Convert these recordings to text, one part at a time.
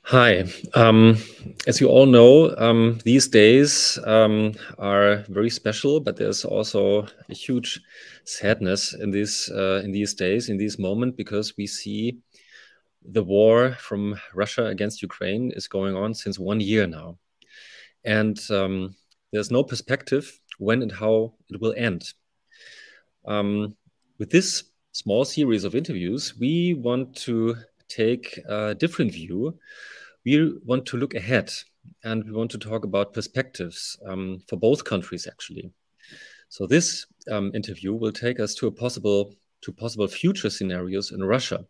Hi. As you all know, these days are very special, but there's also a huge sadness in these days, in this moment, because we see the war from Russia against Ukraine is going on since 1 year now, and there's no perspective when and how it will end. With this small series of interviews, we want to take a different view. We want to look ahead, and we want to talk about perspectives for both countries, actually. So this interview will take us to possible future scenarios in Russia,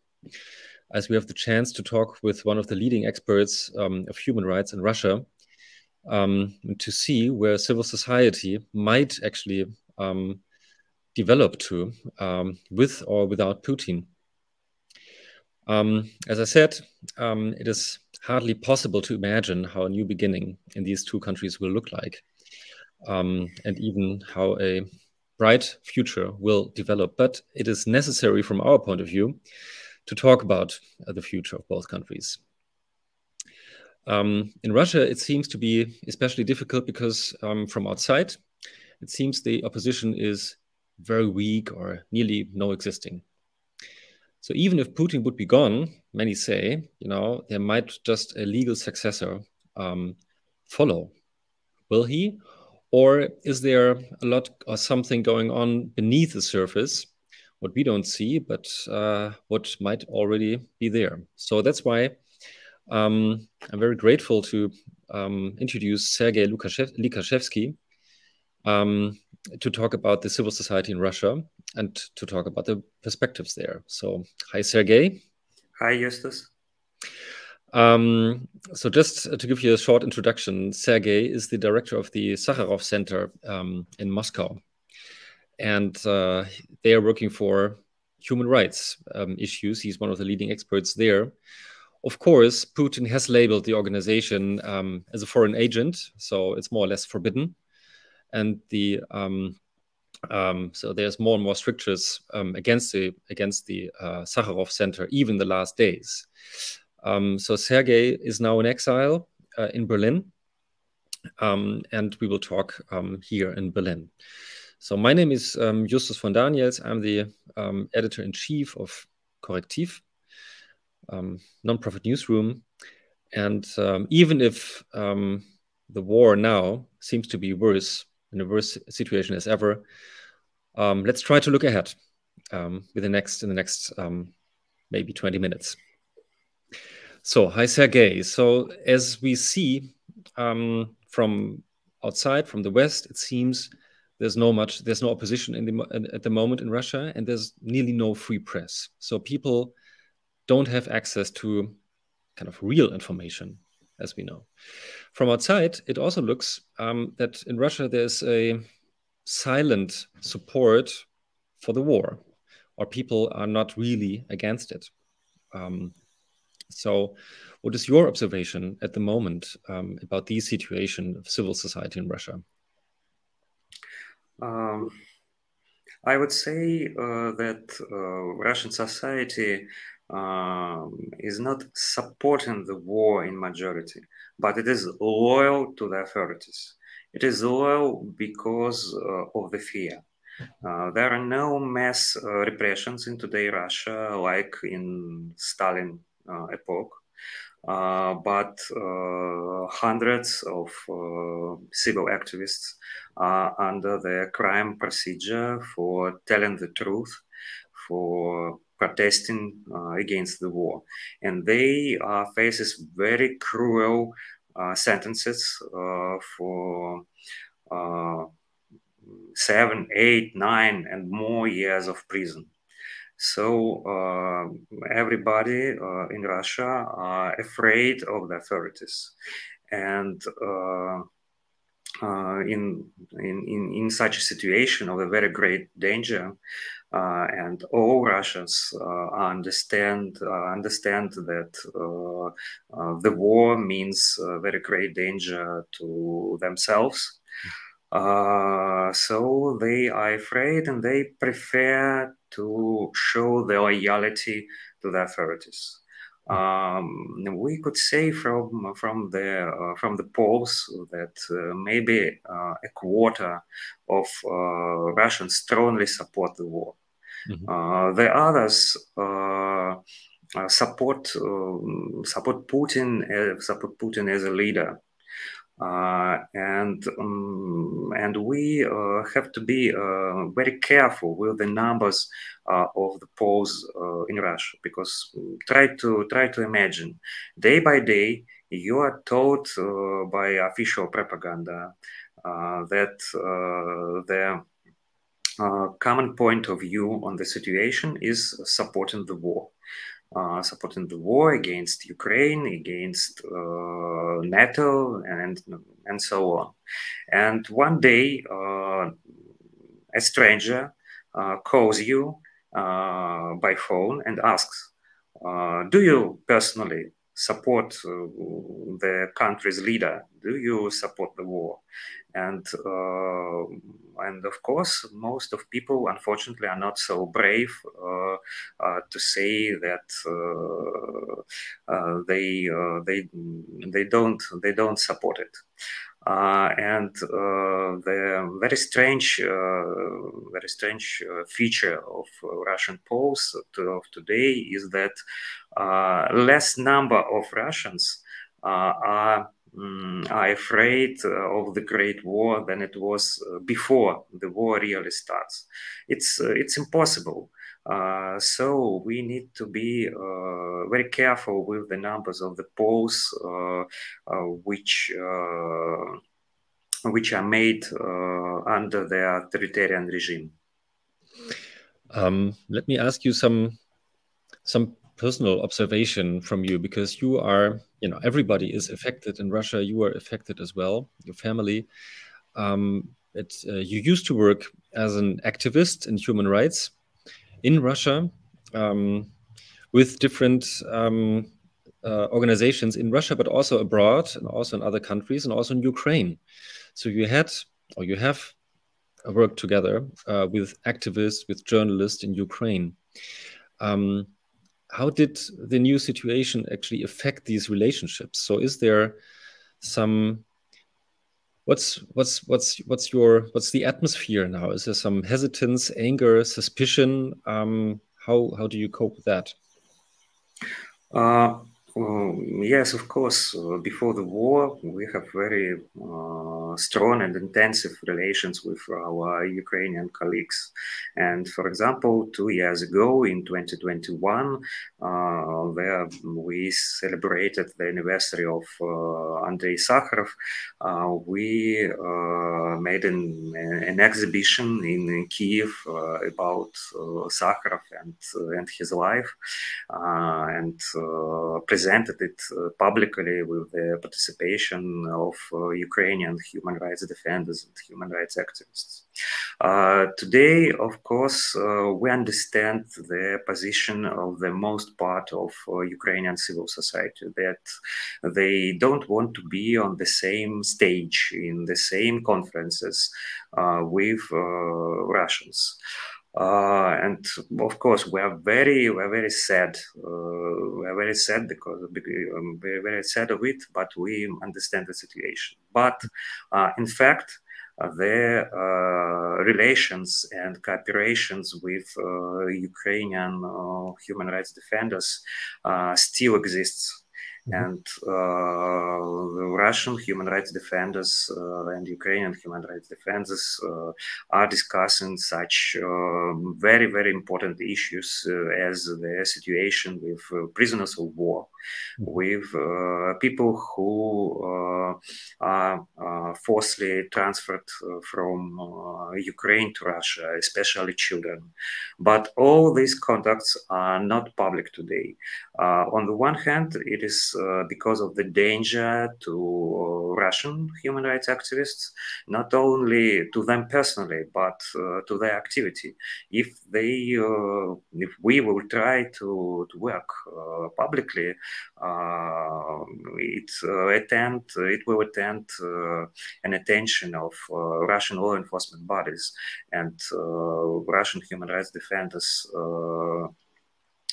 as we have the chance to talk with one of the leading experts of human rights in Russia, to see where civil society might actually develop to, with or without Putin. As I said, it is hardly possible to imagine how a new beginning in these two countries will look like, and even how a bright future will develop. But it is necessary from our point of view to talk about the future of both countries. In Russia, it seems to be especially difficult because from outside, it seems the opposition is very weak or nearly no existing. So even if Putin would be gone, many say, there might just a legal successor follow. Will he? Or is there a lot or something going on beneath the surface, what we don't see, but what might already be there? So that's why I'm very grateful to introduce Sergei Lukashevsky to talk about the civil society in Russia and to talk about the perspectives there. So, hi, Sergei. Hi, Justus. So just to give you a short introduction, Sergei is the director of the Sakharov Center in Moscow. And they are working for human rights issues. He's one of the leading experts there. Of course, Putin has labeled the organization as a foreign agent, so it's more or less forbidden. And so there's more and more strictures against the Sakharov Center, even the last days. So Sergei is now in exile in Berlin, and we will talk here in Berlin. So my name is Justus von Daniels. I'm the editor-in-chief of Correctiv, nonprofit newsroom. And even if the war now seems to be in a worse situation as ever, let's try to look ahead in the next maybe 20 minutes. So, hi, Sergei. So, as we see from outside, from the West, it seems there's no opposition at the moment in Russia, and there's nearly no free press. So people don't have access to kind of real information, as we know. From outside, it also looks that in Russia there's a silent support for the war, or people are not really against it. So what is your observation at the moment about the situation of civil society in Russia? I would say that Russian society is not supporting the war in majority, but it is loyal to the authorities. It is loyal because of the fear. There are no mass repressions in today Russia like in Stalin epoch. But hundreds of civil activists are under the crime procedure for telling the truth, for protesting against the war. And they faces very cruel sentences for 7, 8, 9, and more years of prison. So everybody in Russia are afraid of the authorities, and in such a situation of a very great danger, and all Russians understand that the war means very great danger to themselves. So they are afraid and they prefer to show their loyalty to the authorities. We could say from the polls that maybe a quarter of Russians strongly support the war. The others support Putin as a leader. And we have to be very careful with the numbers of the polls in Russia, because try to imagine, day by day you are told by official propaganda that the common point of view on the situation is supporting the war. Supporting the war against Ukraine, against NATO, and so on. And one day, a stranger calls you by phone and asks, "Do you personally support the country's leader? Do you support the war?" And of course, most of people, unfortunately, are not so brave to say that they don't support it. And the very strange feature of Russian polls of today is that less number of Russians are afraid of the Great War than it was before the war really starts. It's impossible. So we need to be very careful with the numbers of the polls which are made under the authoritarian regime. Let me ask you some personal observation from you, because you are, everybody is affected in Russia. You are affected as well, your family. You used to work as an activist in human rights in Russia with different organizations in Russia, but also abroad, and also in other countries, and also in Ukraine. So you have worked together with activists, with journalists in Ukraine. How did the new situation actually affect these relationships? So is there some, what's the atmosphere now? Is there some hesitance, anger, suspicion? How do you cope with that? Yes, of course. Before the war, we have very strong and intensive relations with our Ukrainian colleagues. And for example, 2 years ago, in 2021, where we celebrated the anniversary of Andrei Sakharov, we made an exhibition in Kiev about Sakharov and his life, and presented it publicly with the participation of Ukrainian human rights defenders and human rights activists. Today, of course, we understand the position of the most part of Ukrainian civil society, that they don't want to be on the same stage, in the same conferences with Russians. And of course, we are very sad. We are very sad because we're very sad of it, but we understand the situation. But in fact, the relations and cooperations with Ukrainian human rights defenders still exists. And the Russian human rights defenders and Ukrainian human rights defenders are discussing such very important issues as the situation with prisoners of war, with people who are forcibly transferred from Ukraine to Russia, especially children. But all these contacts are not public today. On the one hand, it is because of the danger to Russian human rights activists, not only to them personally, but to their activity. If we will try to work publicly, it will attend an attention of Russian law enforcement bodies, and Russian human rights defenders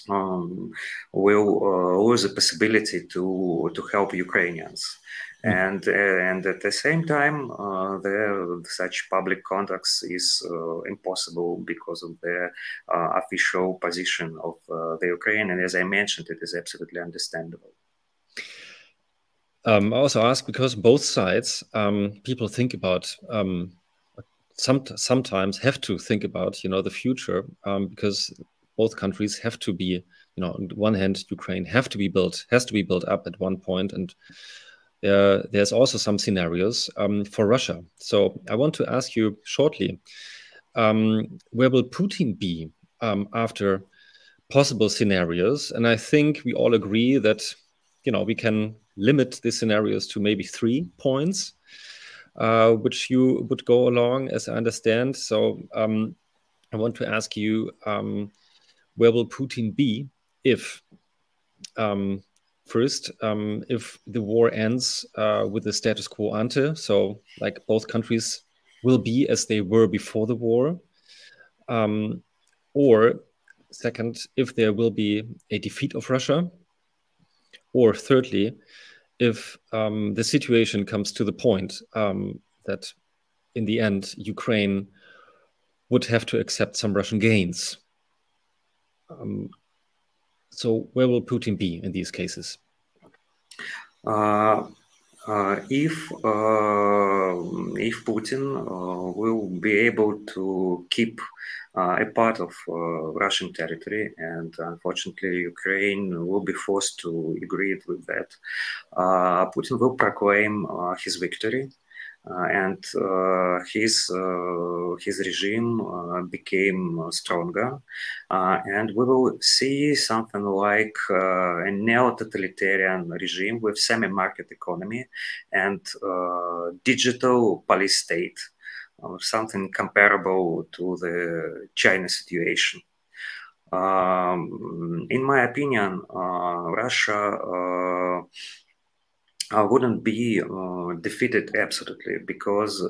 will lose the possibility to help Ukrainians. And at the same time, such public contacts is impossible because of the official position of the Ukraine. And as I mentioned, it is absolutely understandable. I also ask because both sides, people think about, sometimes have to think about, the future, because both countries have to be, on one hand, Ukraine has to be built up at one point, and there's also some scenarios for Russia. So I want to ask you shortly, where will Putin be after possible scenarios? And I think we all agree that, we can limit the scenarios to maybe 3 points, which you would go along, as I understand. So I want to ask you, where will Putin be if, first, if the war ends with the status quo ante, so like both countries will be as they were before the war, or second, if there will be a defeat of Russia, or thirdly, if the situation comes to the point that in the end, Ukraine would have to accept some Russian gains. So where will Putin be in these cases? If Putin will be able to keep a part of Russian territory, and unfortunately Ukraine will be forced to agree with that, Putin will proclaim his victory. And his regime became stronger, and we will see something like a neo-totalitarian regime with semi-market economy and digital police state, or something comparable to the China situation. In my opinion, Russia wouldn't be defeated absolutely, because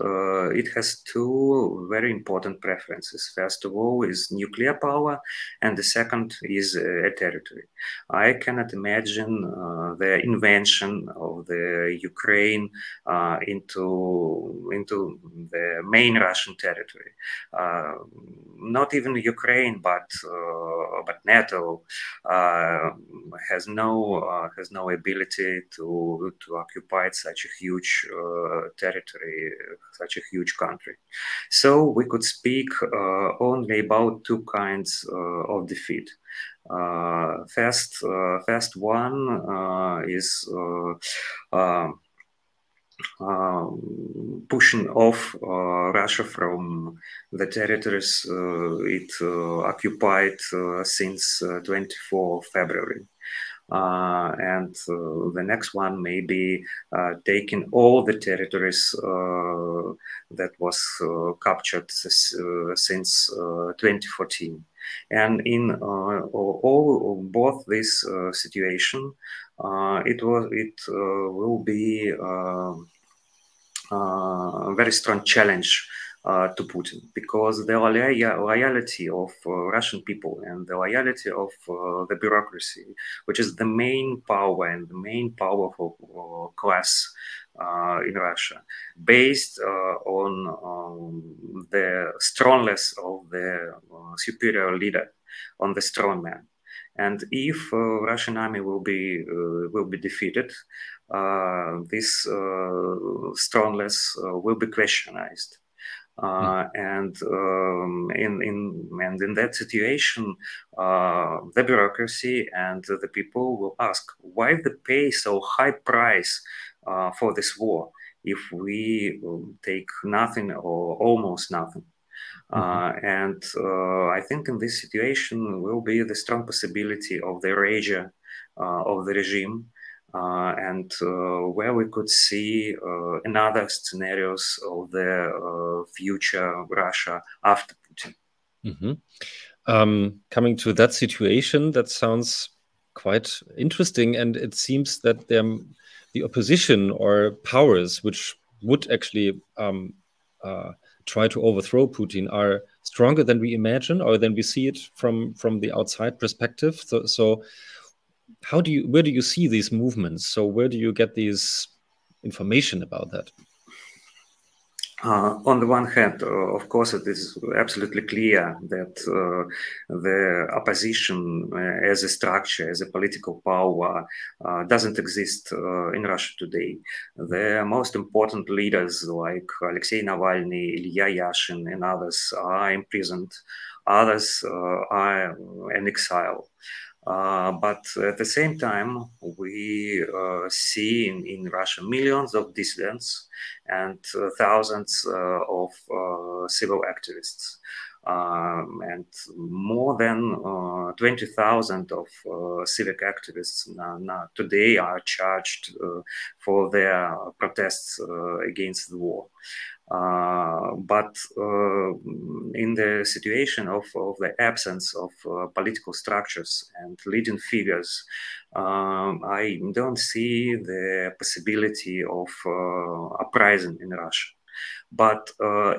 it has 2 very important preferences. First of all is nuclear power, and the second is a territory. I cannot imagine the invention of the Ukraine into the main Russian territory. Not even Ukraine, but NATO has no ability to occupy such a huge territory, such a huge country. So we could speak only about 2 kinds of defeat. First one is pushing off Russia from the territories it occupied since 24 February. And the next one may be taking all the territories that was captured since 2014. And in both this situation, it will be a very strong challenge to Putin, because the loyalty of Russian people and the loyalty of the bureaucracy, which is the main power and the main powerful class in Russia, based on the strongness of the superior leader, on the strong man. And if Russian army will be defeated, this strongness will be questionized. And in that situation, the bureaucracy and the people will ask, why they pay so high price for this war if we take nothing or almost nothing? And I think in this situation will be the strong possibility of the erasure of the regime, and where we could see another scenarios of the future Russia after Putin. Coming to that situation, that sounds quite interesting, and it seems that the opposition or powers which would actually try to overthrow Putin are stronger than we imagine, or than we see it from the outside perspective. So where do you see these movements? So where do you get these information about that? On the one hand, of course, it is absolutely clear that the opposition as a structure, as a political power, doesn't exist in Russia today. The most important leaders like Alexei Navalny, Ilya Yashin, and others are imprisoned. Others are in exile. But at the same time, we see in Russia millions of dissidents and thousands of civil activists. And more than 20,000 of civic activists now today are charged for their protests against the war. But in the situation of the absence of political structures and leading figures, I don't see the possibility of uprising in Russia. But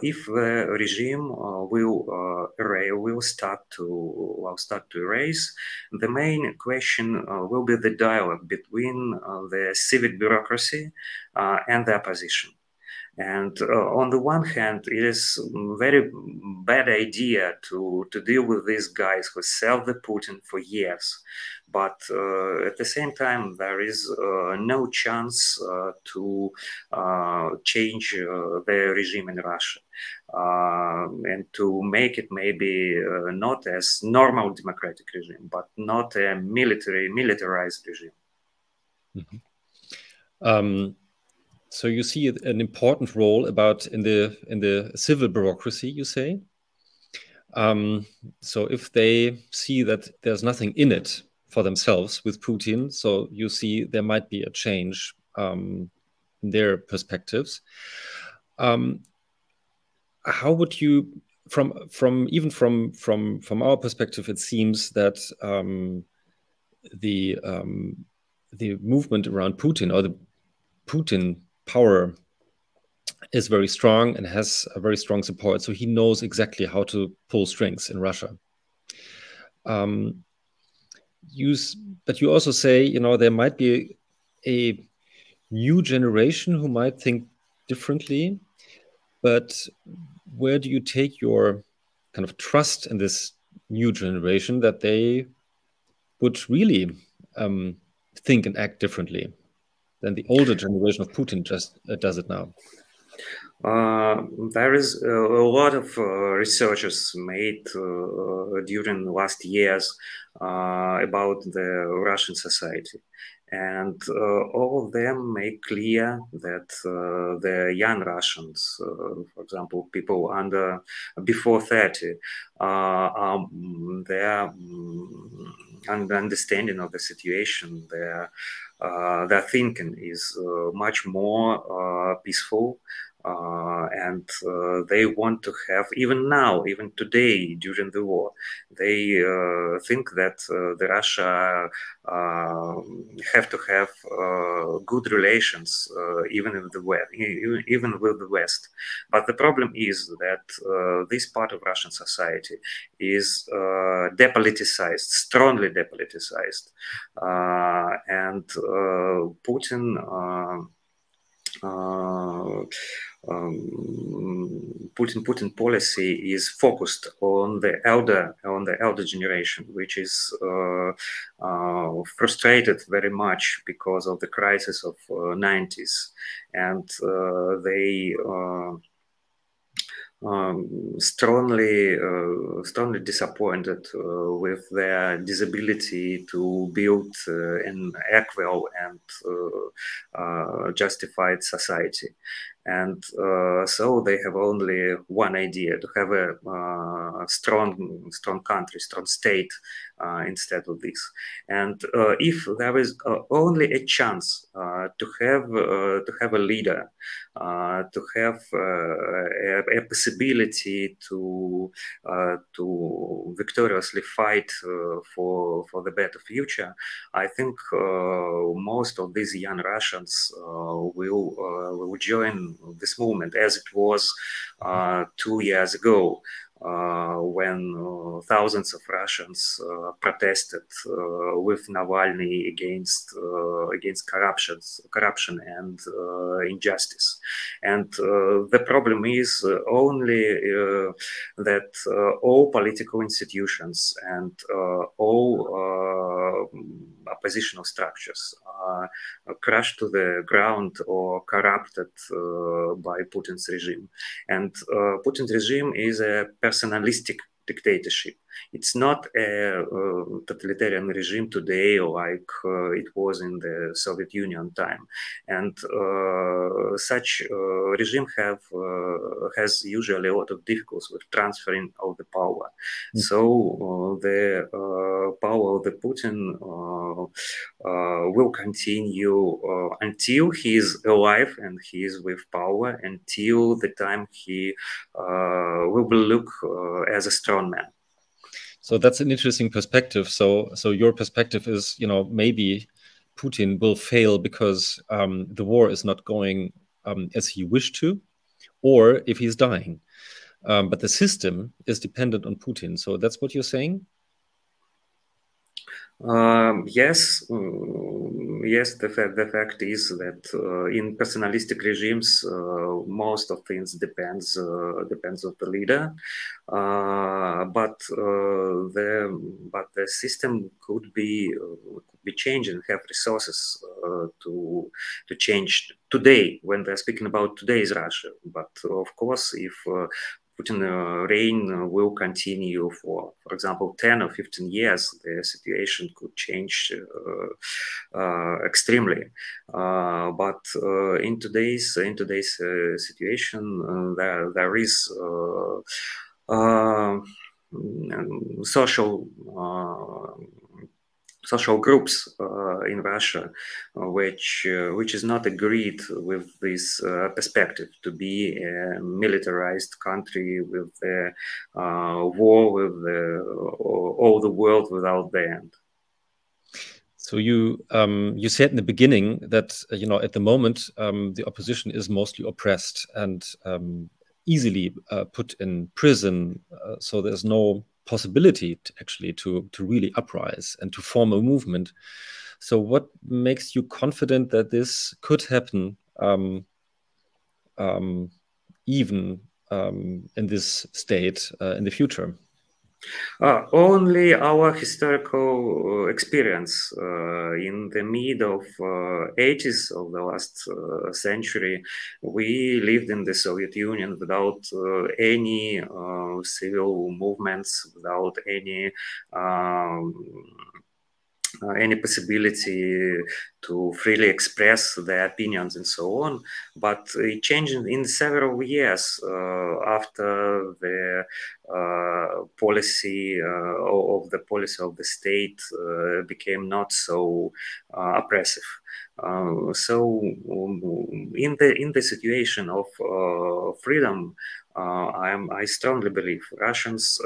if the regime will start to erase, the main question will be the dialogue between the civic bureaucracy and the opposition. And on the one hand, it is a very bad idea to deal with these guys who served the Putin for years. But at the same time, there is no chance to change the regime in Russia and to make it maybe not as normal democratic regime, but not a militarized regime. Mm-hmm. So you see an important role in the civil bureaucracy, you say. So if they see that there's nothing in it for themselves with Putin, so you see there might be a change in their perspectives. How would you, from our perspective, it seems that the movement around Putin, or the Putin power, is very strong and has a very strong support. So he knows exactly how to pull strings in Russia. But you also say, there might be a new generation who might think differently. But where do you take your kind of trust in this new generation that they would really think and act differently than the older generation of Putin just does it now? There is a lot of researches made during the last years about the Russian society. And all of them make clear that the young Russians, for example, people before 30, their understanding of the situation, their thinking is much more peaceful. And they want to have, even now, even today, during the war, they think that the Russia have to have good relations, even with the West. But the problem is that this part of Russian society is depoliticized, strongly depoliticized, and Putin. Putin policy is focused on the elder generation, which is frustrated very much because of the crisis of 90s, and they strongly disappointed with their disability to build an equal and justified society. And so they have only one idea: to have a strong country, strong state instead of this. And if there is only a chance to have a leader, to have a possibility to victoriously fight for the better future, I think most of these young Russians will join this movement, as it was 2 years ago. when thousands of Russians protested with Navalny against corruption and injustice. And the problem is only that all political institutions and all oppositional structures are crushed to the ground or corrupted by Putin's regime. And Putin's regime is a personalistic dictatorship. It's not a totalitarian regime today like it was in the Soviet Union time. And such regime has usually a lot of difficulties with transferring of the power. So the power of the Putin will continue until he is alive and he is with power, until the time he will look as a strong man. So that's an interesting perspective. So your perspective is, maybe Putin will fail because the war is not going as he wished to, or if he's dying. But the system is dependent on Putin. So that's what you're saying? Yes, the fact is that in personalistic regimes, most of things depends on the leader, but the system could be changed and have resources to change today when they're speaking about today's Russia. But of course, if Putin reign will continue for example, 10 or 15 years, the situation could change extremely. But in today's situation, there is social groups in Russia, which is not agreed with this perspective to be a militarized country with a war with all the world without the end. So you said in the beginning that at the moment the opposition is mostly oppressed and easily put in prison, so there's no possibility to really uprise and to form a movement. So what makes you confident that this could happen even in this state in the future? Only our historical experience in the mid of 80s of the last century. We lived in the Soviet Union without any civil movements, without any possibility to freely express their opinions and so on. But it changed in several years after the policy of the state became not so oppressive. So in the situation of freedom, I strongly believe Russians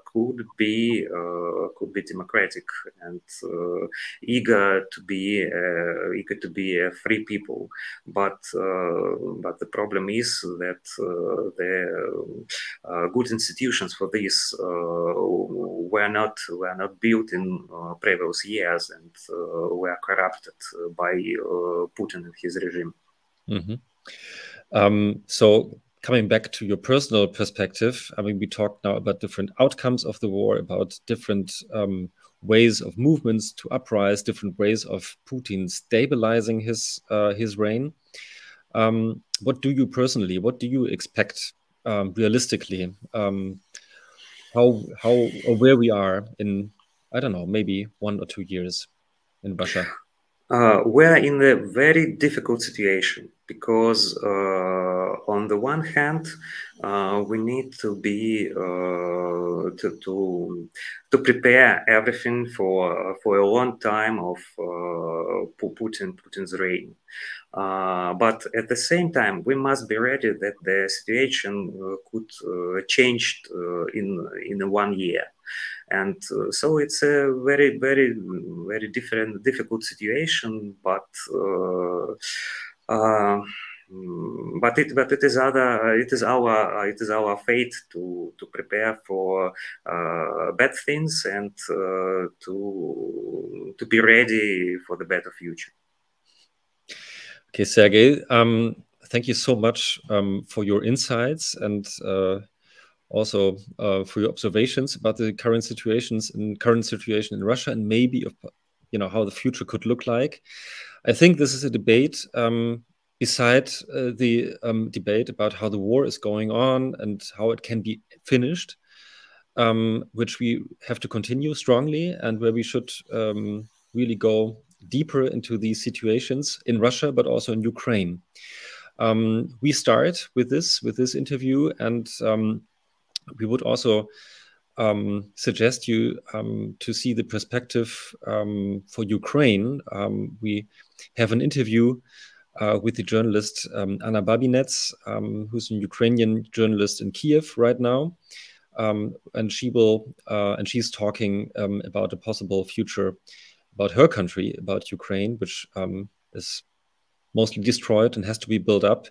could be democratic and eager to be a free people, but the problem is that the good institutions for this were not built in previous years and were corrupted by Putin and his regime. Mm-hmm. So coming back to your personal perspective, I mean, we talked now about different outcomes of the war, about different ways of movements to uprise, different ways of Putin stabilizing his reign. What do you personally, what do you expect realistically? How or where we are in, I don't know, maybe 1 or 2 years in Russia? We're in a very difficult situation because on the one hand, we need to be to prepare everything for a long time of Putin's reign. But at the same time, we must be ready that the situation could change in 1 year. And so it's a very, very, very difficult situation. But but it is our fate to prepare for bad things and to be ready for the better future. Okay, Sergey, thank you so much for your insights and also for your observations about the current situation in Russia and maybe of how the future could look like. I think this is a debate beside the debate about how the war is going on and how it can be finished, which we have to continue strongly and where we should really go deeper into these situations in Russia, but also in Ukraine. We start with this interview, and we would also suggest you to see the perspective for Ukraine. We have an interview with the journalist Anna Babinets, who's a Ukrainian journalist in Kiev right now. And she's talking about a possible future about her country, about Ukraine, which is mostly destroyed and has to be built up,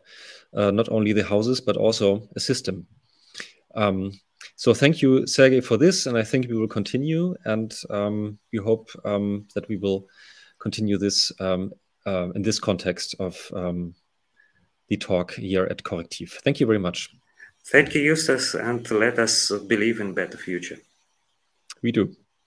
not only the houses, but also a system. So thank you, Sergey, for this, and I think we will continue, and we hope that we will continue this in this context of the talk here at Correctiv. Thank you very much. Thank you, Justus, and let us believe in better future. We do.